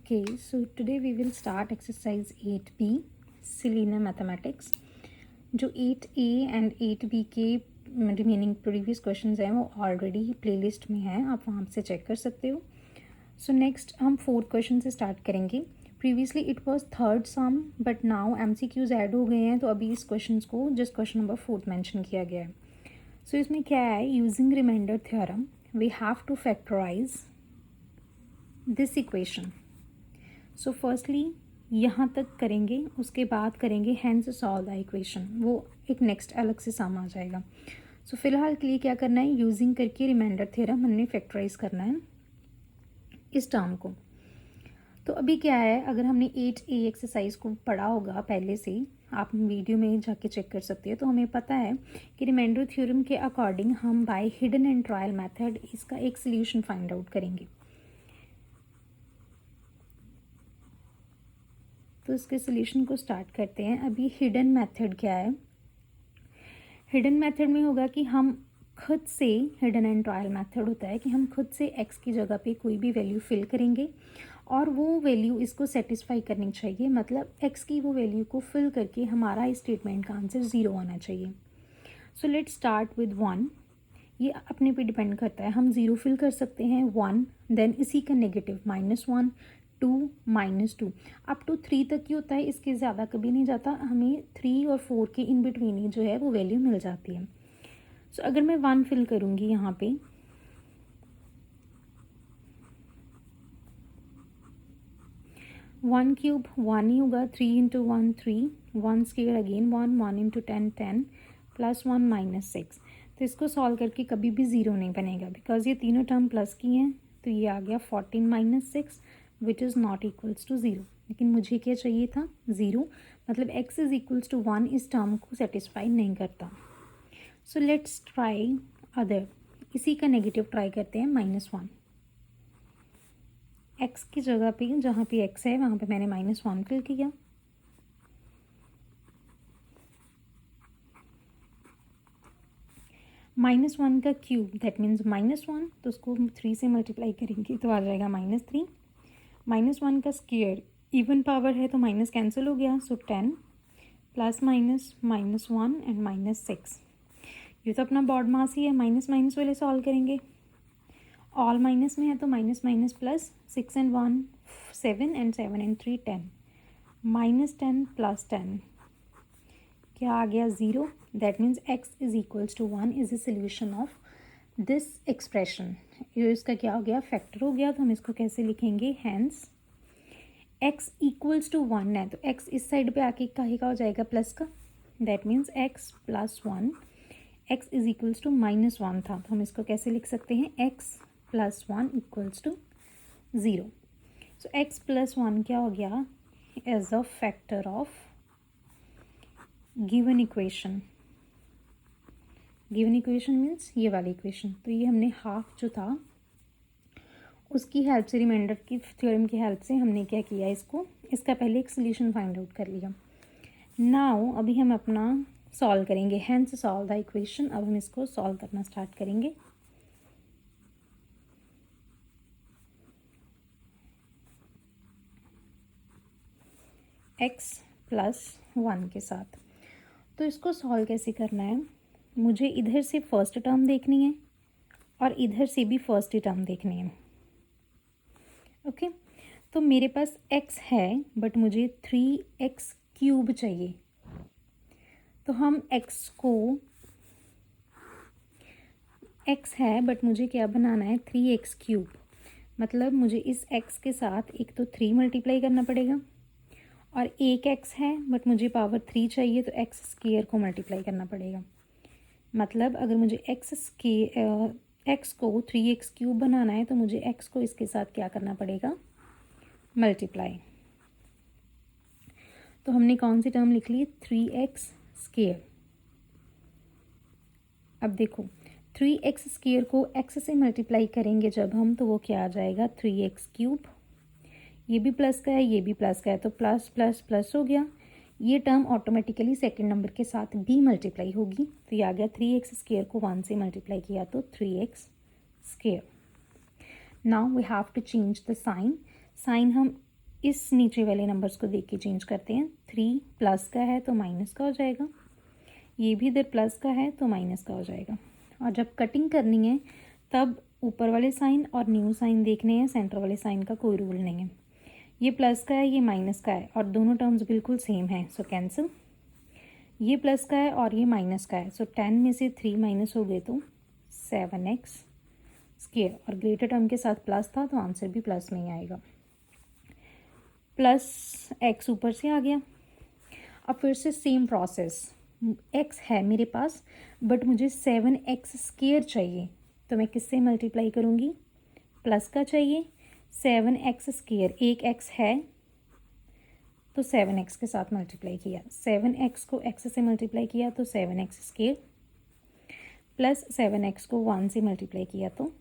Okay, so today we will start exercise 8B, Selenium Mathematics. जो 8A and 8B के remaining previous questions हैं वो already playlist में हैं, आप वहाँ से चेक कर सकते हो. सो नेक्स्ट हम फोर्थ क्वेश्चन से स्टार्ट करेंगे. Previously it was third some but now MCQs add हो गए हैं, तो अभी इस क्वेश्चन को जस्ट क्वेश्चन नंबर 4 मेंशन किया गया है. सो इसमें क्या है, using remainder theorem we have to factorise this equation. So firstly यहाँ तक करेंगे, उसके बाद करेंगे हैंस सॉल्व द इक्वेशन, वो एक नेक्स्ट अलग से सम आ जाएगा. सो फिलहाल के लिए क्या करना है, यूजिंग करके रिमाइंडर थ्योरम हमने फैक्टराइज करना है इस टर्म को. तो अभी क्या है, अगर हमने 8A एक्सरसाइज को पढ़ा होगा पहले से, आप वीडियो में जाके चेक कर सकते हो, तो हमें पता है कि रिमाइंडर थ्योरम के अकॉर्डिंग हम by hit and trial method इसका एक सोल्यूशन फाइंड आउट करेंगे. तो इसके सोल्यूशन को स्टार्ट करते हैं. अभी हिडन मेथड क्या है, हिडन मेथड में होगा कि हम खुद से, हिडन एंड ट्रायल मेथड होता है कि हम खुद से x की जगह पे कोई भी वैल्यू फिल करेंगे और वो वैल्यू इसको सेटिस्फाई करनी चाहिए, मतलब x की वो वैल्यू को फिल करके हमारा इस स्टेटमेंट का आंसर 0 आना चाहिए. So let's start with 1. ये अपने पे डिपेंड करता है, हम 0 फिल कर सकते हैं, 1 देन इसी का नेगेटिव -1 2 -2 अप टू 3 तक ही होता है, इसके ज़्यादा कभी नहीं जाता. हमें 3 और 4 के इन बिटवीन ही जो है वो वैल्यू मिल जाती है. सो अगर मैं 1 फिल करूँगी यहाँ पे, वन क्यूब 1 ही होगा, 3 इंटू 1 3, 1 स्क्वायर अगेन 1, 1 इंटू 10 10 +1 -6. तो इसको सॉल्व करके कभी भी 0 नहीं बनेगा, बिकॉज ये तीनों टर्म प्लस की हैं. तो ये आ गया 14 - 6 which is not equals to 0. लेकिन मुझे क्या चाहिए था, 0, मतलब x इज़ इक्वल्स टू 1 इस टर्म को सेटिस्फाई नहीं करता. सो लेट्स ट्राई अदर, इसी का नेगेटिव ट्राई करते हैं, -1. x की जगह पे जहाँ पे x है वहाँ पे मैंने -1 फिल किया. -1 का क्यूब दैट मीन्स -1, तो उसको हम 3 से मल्टीप्लाई करेंगे तो आ जाएगा -3. -1 का स्क्वायर इवन पावर है तो माइनस कैंसिल हो गया, सो 10 प्लस माइनस -1 एंड -6. ये तो अपना बॉड मास ही है, माइनस माइनस वाले सॉल्व करेंगे. ऑल माइनस में है तो minus minus plus, 6 and 1 7 and 7 and 3 10, -10 + 10 क्या आ गया, 0. That means x is equals to 1 is the solution of this expression. ये इसका क्या हो गया, फैक्टर हो गया. तो हम इसको कैसे लिखेंगे, हैंस x इक्वल्स टू 1 है तो x इस साइड पे आके काहे का हो जाएगा, प्लस का. That means x + 1, x is equals to -1 था, तो हम इसको कैसे लिख सकते हैं, x + 1 equals to 0. So x + 1 क्या हो गया, as a factor of given equation. Given equation means ये वाली इक्वेशन. तो ये हमने हाफ जो था उसकी हेल्प से, रिमाइंडर की थ्योरम की हेल्प से हमने क्या किया, इसको, इसका पहले एक सोल्यूशन फाइंड आउट कर लिया. नाउ अभी हम अपना सॉल्व करेंगे, हैंस सॉल्व द इक्वेशन. अब हम इसको सॉल्व करना स्टार्ट करेंगे. x + 1 के साथ. तो इसको सॉल्व कैसे करना है, मुझे इधर से फर्स्ट टर्म देखनी है और इधर से भी फर्स्ट ही टर्म देखनी है. ओके तो मेरे पास x है बट मुझे 3x³ चाहिए. तो हम x को, x है बट मुझे क्या बनाना है, 3x³. मतलब मुझे इस x के साथ एक तो 3 मल्टीप्लाई करना पड़ेगा और एक x है बट मुझे पावर 3 चाहिए तो x² को मल्टीप्लाई करना पड़ेगा. मतलब अगर मुझे x को 3x³ बनाना है तो मुझे x को इसके साथ क्या करना पड़ेगा, मल्टीप्लाई. तो हमने कौन सी टर्म लिख ली, 3x². अब देखो 3x² को x से मल्टीप्लाई करेंगे जब हम, तो वो क्या आ जाएगा, 3x³. ये भी प्लस का है, ये भी प्लस का है, तो प्लस प्लस प्लस हो गया. ये टर्म ऑटोमेटिकली सेकेंड नंबर के साथ भी मल्टीप्लाई होगी. तो ये आ गया 3x² को 1 से मल्टीप्लाई किया तो 3x². Now we have to change the sign. Sign हम इस नीचे वाले नंबर्स को देख के चेंज करते हैं। 3 प्लस का है तो माइनस का हो जाएगा, ये भी इधर प्लस का है तो माइनस का हो जाएगा। और जब कटिंग करनी है तब ऊपर वाले साइन और न्यू साइन देखने हैं, सेंटर वाले साइन का कोई रूल नहीं है। ये प्लस का है, ये माइनस का है और दोनों टर्म्स बिल्कुल सेम हैं, सो कैंसिल। ये प्लस का है और ये माइनस का है, सो 10 में से 3 माइनस हो गए तो 7x स्क्वायर, और ग्रेटर टर्म के साथ प्लस था तो आंसर भी प्लस में ही आएगा। प्लस x ऊपर से आ गया। अब फिर से सेम प्रोसेस, x है मेरे पास बट मुझे 7x स्क्वायर चाहिए, तो मैं किससे मल्टीप्लाई करूँगी? प्लस का चाहिए, 7x स्क्वायर, एक x है तो 7x के साथ मल्टीप्लाई किया, 7x को x से मल्टीप्लाई किया तो 7x स्क्वायर, प्लस 7x को 1 से मल्टीप्लाई किया तो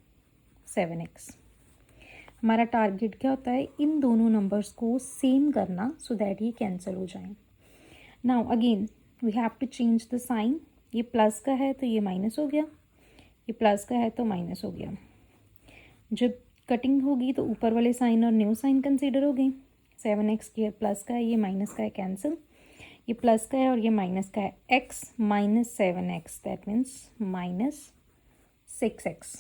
7x। हमारा टारगेट क्या होता है? इन दोनों नंबर्स को सेम करना सो दैट ये कैंसिल हो जाए। Now again we have to change the sign. ये प्लस का है तो ये माइनस हो गया, ये प्लस का है तो माइनस हो गया। जब कटिंग होगी तो ऊपर वाले साइन और न्यू साइन कंसीडर हो गए। 7x स्क्वायर प्लस का है, ये माइनस का है, कैंसिल। ये प्लस का है और ये माइनस का है, x minus 7x, that means minus 6x,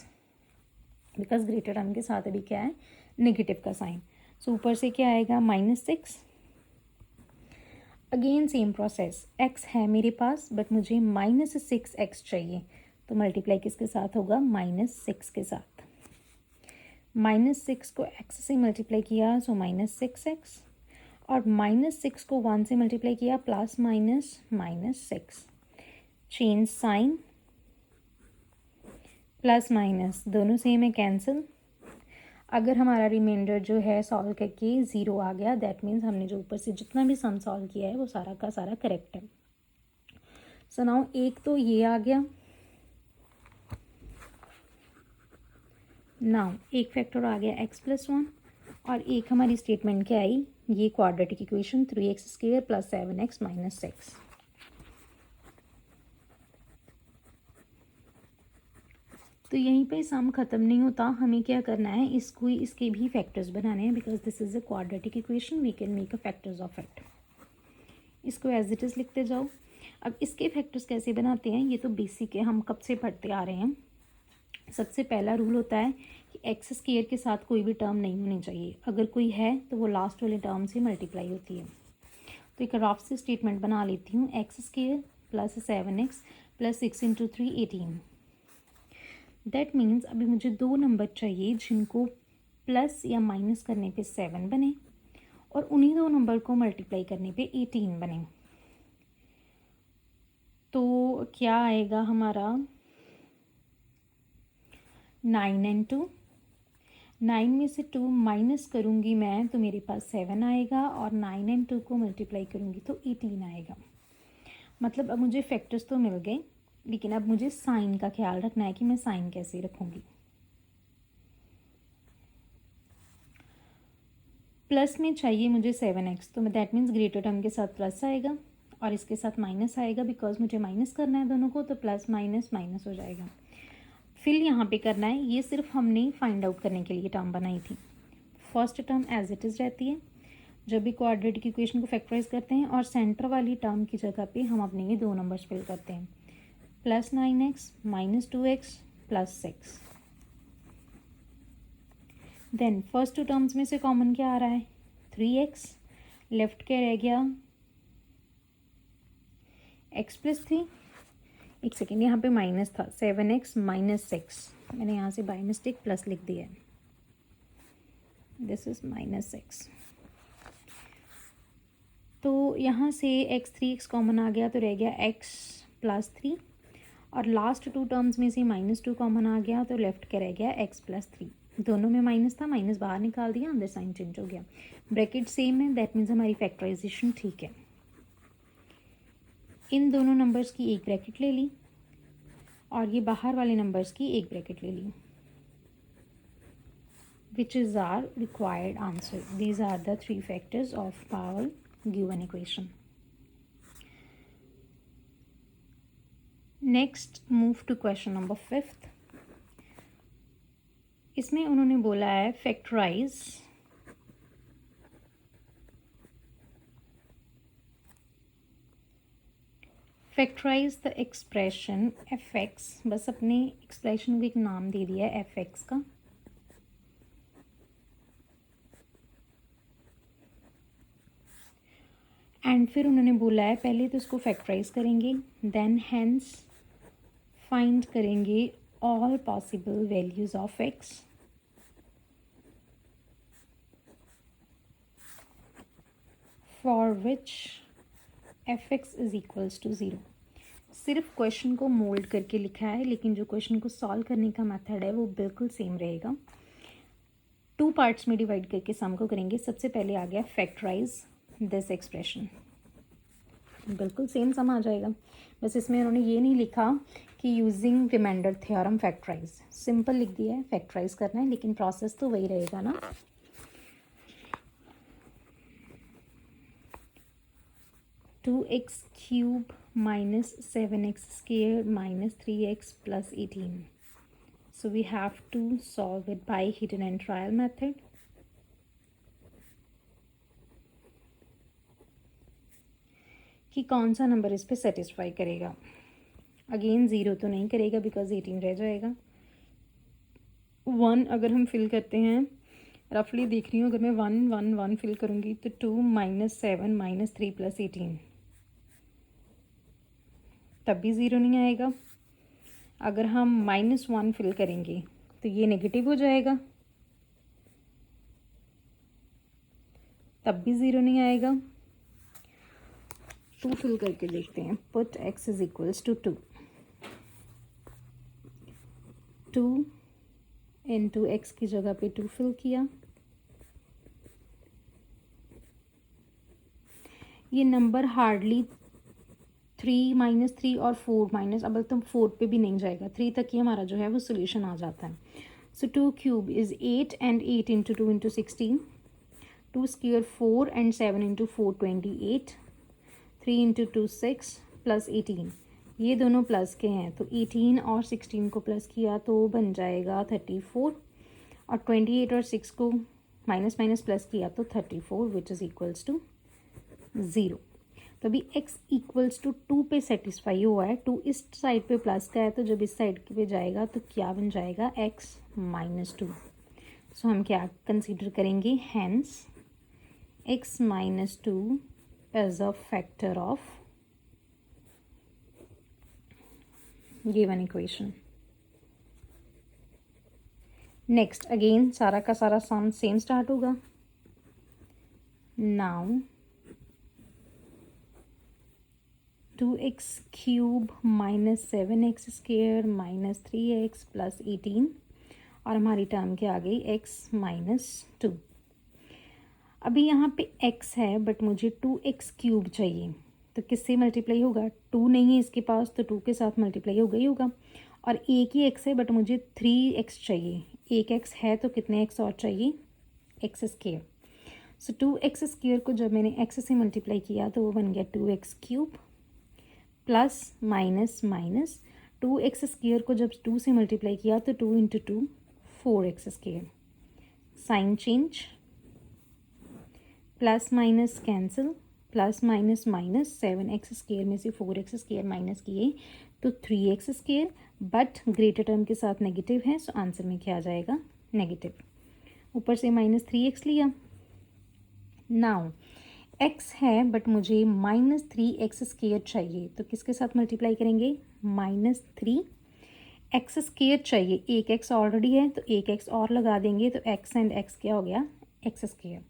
because greater term के साथ अभी क्या है? नेगेटिव का साइन। सो ऊपर से क्या आएगा? -6। अगेन सेम प्रोसेस, x है मेरे पास बट मुझे -6x चाहिए, तो मल्टीप्लाई किसके साथ होगा? -6 के साथ। -6 को x से मल्टीप्लाई किया सो -6x, और -6 को 1 से मल्टीप्लाई किया plus minus -6। Change sign, plus minus दोनों सेम है, कैंसिल। अगर हमारा रिमाइंडर जो है सॉल्व करके 0 आ गया, दैट मीन्स हमने जो ऊपर से जितना भी सम सॉल्व किया है वो सारा का सारा करेक्ट है। सो नाउ एक तो ये आ गया। नाउ एक फैक्टर आ गया x+1, और एक हमारी स्टेटमेंट क्या आई? ये quadratic equation 3x square plus 7x minus 6। तो यहीं पे सम ख़त्म नहीं होता, हमें क्या करना है? इसको इसके भी फैक्टर्स बनाने हैं, because this is a quadratic equation, we can make a factors of it. इसको एज इट इज़ लिखते जाओ। अब इसके फैक्टर्स कैसे बनाते हैं? ये तो बेसिक है, हम कब से पढ़ते आ रहे हैं। सबसे पहला रूल होता है कि एक्स स्क्वायर के साथ कोई भी टर्म नहीं होनी चाहिए, अगर कोई है तो वो लास्ट वाले टर्म से मल्टीप्लाई होती है। तो एक रफ से स्टेटमेंट बना लेती हूँ, x square plus 7x plus 6 into 3 18। That means अभी मुझे दो नंबर चाहिए जिनको प्लस या माइनस करने पे 7 बने और उन्हीं दो नंबर को मल्टीप्लाई करने पे 18 बने। तो क्या आएगा हमारा? 9 एंड 2, 9 में से 2 माइनस करूँगी मैं तो मेरे पास 7 आएगा, और 9 एंड 2 को मल्टीप्लाई करूँगी तो 18 आएगा। मतलब अब मुझे फैक्टर्स तो मिल गए, लेकिन अब मुझे साइन का ख्याल रखना है कि मैं साइन कैसे रखूँगी। प्लस में चाहिए मुझे 7x, तो दैट मीन्स ग्रेटर टर्म के साथ प्लस आएगा और इसके साथ माइनस आएगा, बिकॉज मुझे माइनस करना है दोनों को, तो प्लस माइनस माइनस हो जाएगा। फिर यहाँ पे करना है, ये सिर्फ हमने फाइंड आउट करने के लिए टर्म बनाई थी। First term as it is रहती है जब भी क्वाड्रेटिक इक्वेशन को फैक्टराइज करते हैं, और सेंटर वाली टर्म की जगह पे हम अपने ये दो नंबर्स फिल करते हैं, plus 9x minus 2x plus 6। Then first two terms में से कॉमन क्या आ रहा है? 3x, लेफ्ट क्या रह गया? x plus 3। एक सेकेंड, यहाँ पे माइनस था, 7x माइनस 6, मैंने यहाँ से बाय मिस्टेक प्लस लिख दिया है, दिस इज -6। तो यहाँ से x कॉमन आ गया तो रह गया x प्लस 3, और लास्ट टू टर्म्स में से -2 कॉमन आ गया तो लेफ्ट क्या रह गया? x plus 3। दोनों में माइनस था, माइनस बाहर निकाल दिया, अंदर साइन चेंज हो गया, ब्रैकेट सेम है, दैट मीन्स हमारी फैक्टराइजेशन ठीक है। इन दोनों नंबर्स की एक ब्रैकेट ले ली और ये बाहर वाले नंबर्स की एक ब्रैकेट ले ली, which is our required answer. These are the three factors of our given equation. Next, move to question number 5th. इसमें उन्होंने बोला है factorise factorise the expression F X, बस अपने एक्सप्रेशन को एक नाम दे दिया है एफ एक्स का। एंड फिर उन्होंने बोला है पहले तो इसको फैक्टराइज करेंगे, देन हैंस फाइंड करेंगे all possible values of X for which F X is equals to zero. सिर्फ क्वेश्चन को मोल्ड करके लिखा है, लेकिन जो क्वेश्चन को सॉल्व करने का मेथड है वो बिल्कुल सेम रहेगा। 2 पार्ट्स में डिवाइड करके सम को करेंगे। सबसे पहले आ गया फैक्टराइज दिस एक्सप्रेशन, बिल्कुल सेम सम आ जाएगा, बस इसमें उन्होंने ये नहीं लिखा कि using remainder theorem factorise, simple लिख दिया है फैक्टराइज करना है, लेकिन प्रोसेस तो वही रहेगा ना। Two X cube minus 7x squared minus 3x plus 18. So we have to solve it by hidden and trial method. कि कौन सा नंबर इस पे सेटिस्फाई करेगा। अगेन 0 तो नहीं करेगा बिकॉज 18 रह जाएगा। 1 अगर हम फिल करते हैं, रफली देख रही हूँ, अगर मैं 1 1 1 फिल करूँगी तो 2 माइनस 7 माइनस 3 प्लस 18, तब भी 0 नहीं आएगा। अगर हम -1 फिल करेंगे तो ये नेगेटिव हो जाएगा, तब भी 0 नहीं आएगा। 2 फिल करके देखते हैं। Put x is equals to 2 into x की जगह पे 2 फिल किया। ये नंबर हार्डली 3 -3 और 4 माइनस, अब तो 4 पे भी नहीं जाएगा, 3 तक ही हमारा जो है वो सोल्यूशन आ जाता है। सो 2 cube is 8 and 8 into 2 into 16, 2 square 4 and 7 into 4 28, 3 into 2 6 plus 18, ये दोनों प्लस के हैं तो 18 और 16 को प्लस किया तो बन जाएगा 34, और 28 और 6 को माइनस माइनस प्लस किया तो 34 विच इज़ इक्वल्स टू 0। तो अभी x इक्वल्स टू 2 पे सेटिस्फाई हुआ है, 2 इस साइड पे प्लस का है, तो जब इस साइड पे जाएगा तो क्या बन जाएगा x -2। सो हम क्या कंसीडर करेंगे, hence x -2 as a factor of given equation. Next again सारा का सारा सम सेम स्टार्ट होगा। Now 2x cube minus 7x square minus 3x plus 18, और हमारी टर्म क्या आ गई x -2। अभी यहाँ पे x है बट मुझे 2x क्यूब चाहिए, तो किससे मल्टीप्लाई होगा, 2 नहीं है इसके पास तो 2 के साथ मल्टीप्लाई होगा ही होगा, और एक ही x है बट मुझे 3x चाहिए, एक x है तो कितने x और चाहिए, x स्क्वायर। सो 2x स्क्वायर को जब मैंने x से मल्टीप्लाई किया तो वो बन गया 2x cube plus minus minus 2x square को जब 2 से मल्टीप्लाई किया तो 2 into 2 4x square, sign change, plus minus cancel, plus minus minus 7x square में से 4x स्क्वायर माइनस किए तो 3x square, but greater term के साथ नेगेटिव है, सो आंसर में क्या आ जाएगा नेगेटिव। ऊपर से -3x लिया। नाउ x है बट मुझे -3x स्क्वायर चाहिए, तो किसके साथ मल्टीप्लाई करेंगे, -3 x स्क्वायर चाहिए, एक x ऑलरेडी है तो एक x और लगा देंगे तो x एंड x क्या हो गया x स्क्वायर।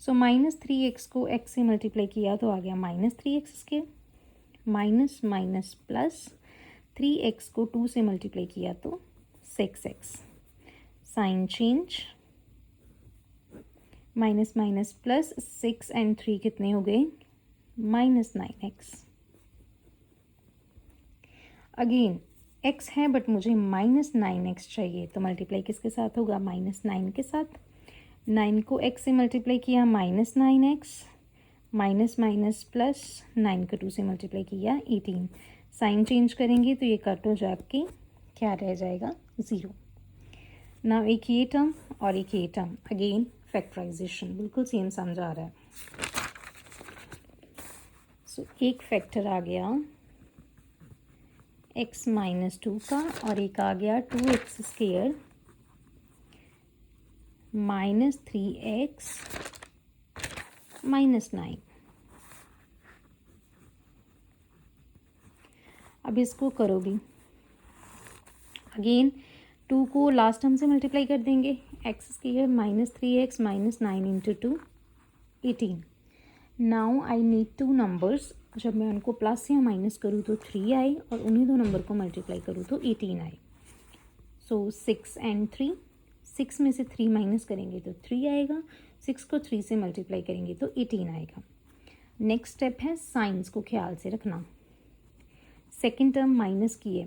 सो -3x को x से मल्टीप्लाई किया तो आ गया -3x square, minus minus plus 3x को 2 से मल्टीप्लाई किया तो 6x, sign change, minus minus plus 6 and 3 कितने हो गए -9x। अगेन x है बट मुझे -9x चाहिए, तो मल्टीप्लाई किसके साथ होगा -9 के साथ। 9 को x से मल्टीप्लाई किया -9x, माइनस माइनस प्लस 9 को 2 से मल्टीप्लाई किया 18, साइन चेंज करेंगे तो ये कट हो जाके क्या रह जाएगा 0। ना एक ये टर्म और एक ये टर्म, अगेन फैक्टराइजेशन बिल्कुल सेम समझ आ रहा है। सो एक फैक्टर आ गया x माइनस 2 का, और एक आ गया 2x² माइनस 3x माइनस 9। अब इसको करो भी, अगेन 2 को लास्ट टर्म से मल्टीप्लाई कर देंगे, x² minus 3x minus 9 into 2 18। Now I need two numbers, जब मैं उनको प्लस या माइनस करूँ तो 3 आए, और उन्हीं दो नंबर को मल्टीप्लाई करूँ तो 18 आए। सो 6 एंड 3, 6 में से 3 माइनस करेंगे तो 3 आएगा, 6 को 3 से मल्टीप्लाई करेंगे तो 18 आएगा। नेक्स्ट स्टेप है साइंस को ख्याल से रखना। सेकेंड टर्म माइनस की है,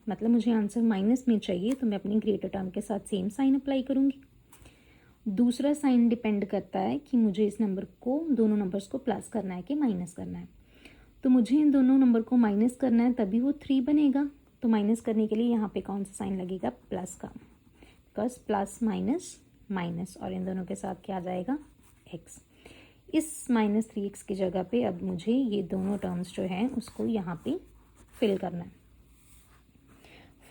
मतलब मुझे आंसर माइनस में चाहिए, तो मैं अपनी ग्रेटर टर्म के साथ सेम साइन अप्लाई करूँगी। दूसरा साइन डिपेंड करता है कि मुझे इस नंबर को, दोनों नंबर्स को प्लस करना है कि माइनस करना है। तो मुझे इन दोनों नंबर को माइनस करना है, तभी वो 3 बनेगा। तो माइनस करने के लिए यहाँ पे कौन सा साइन लगेगा? प्लस का, बिकॉज प्लस माइनस माइनस, और इन दोनों के साथ क्या आ जाएगा? x। इस माइनस 3x की जगह पे अब मुझे ये दोनों टर्म्स जो हैं उसको यहाँ पे फिल करना है।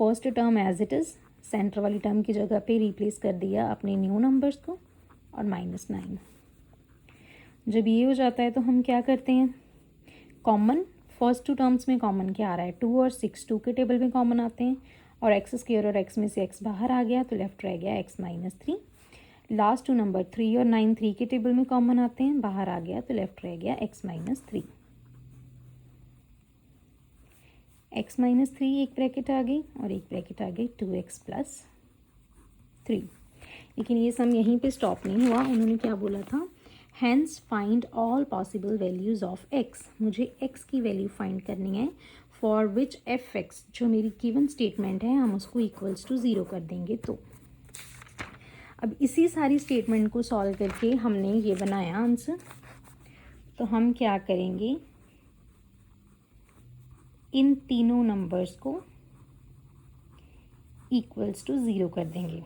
First term as it is, centre वाली टर्म की जगह पे रिप्लेस कर दिया अपने न्यू नंबर्स को, और माइनस 9। जब ये हो जाता है तो हम क्या करते हैं? कॉमन, फर्स्ट 2 टर्म्स में कॉमन क्या आ रहा है? 2 और 6 2 के टेबल में कॉमन आते हैं, और x² और x में से x बाहर आ गया तो लेफ्ट रह गया x माइनस 3। लास्ट 2 नंबर 3 और 9 3 के टेबल में कॉमन आते हैं, बाहर आ गया तो लेफ्ट रह गया x माइनस 3। x माइनस 3 एक ब्रैकेट आ गई, और एक ब्रैकेट आ गई 2x प्लस 3। लेकिन ये सम यहीं पे स्टॉप नहीं हुआ, उन्होंने क्या बोला था? Hence find all possible values of x। मुझे x की वैल्यू फाइंड करनी है, फॉर विच f(x), जो मेरी गिवन स्टेटमेंट है, हम उसको इक्वल्स टू 0 कर देंगे। तो अब इसी सारी स्टेटमेंट को सॉल्व करके हमने ये बनाया आंसर। तो हम क्या करेंगे? इन तीनों नंबर्स को इक्वल्स टू 0 कर देंगे।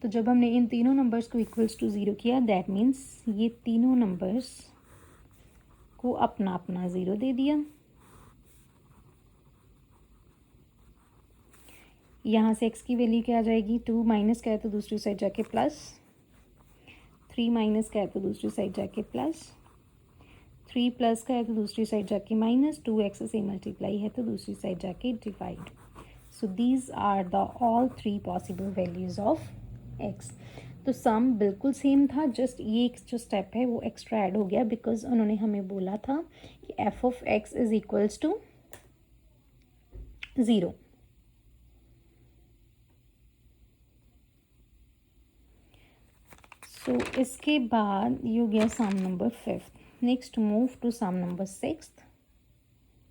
तो जब हमने इन तीनों नंबर्स को इक्वल्स टू 0 किया, दैट मीन्स ये तीनों नंबर्स को अपना अपना 0 दे दिया। यहाँ से x की वैल्यू क्या आ जाएगी? 2 माइनस का है तो दूसरी साइड जाके प्लस, 3 माइनस का है तो दूसरी साइड जाके प्लस, 3 प्लस का है तो दूसरी साइड जाके माइनस, 2x से मल्टीप्लाई है तो दूसरी साइड जाके divide. So these are the all 3 possible values of x। तो सम बिल्कुल सेम था, जस्ट ये एक जो स्टेप है वो एक्स्ट्रा ऐड हो गया, बिकॉज उन्होंने हमें बोला था कि f(x) इज इक्वल्स टू 0। सो इसके बाद ये हो गया sum number 5th। Next move to sum number 6th।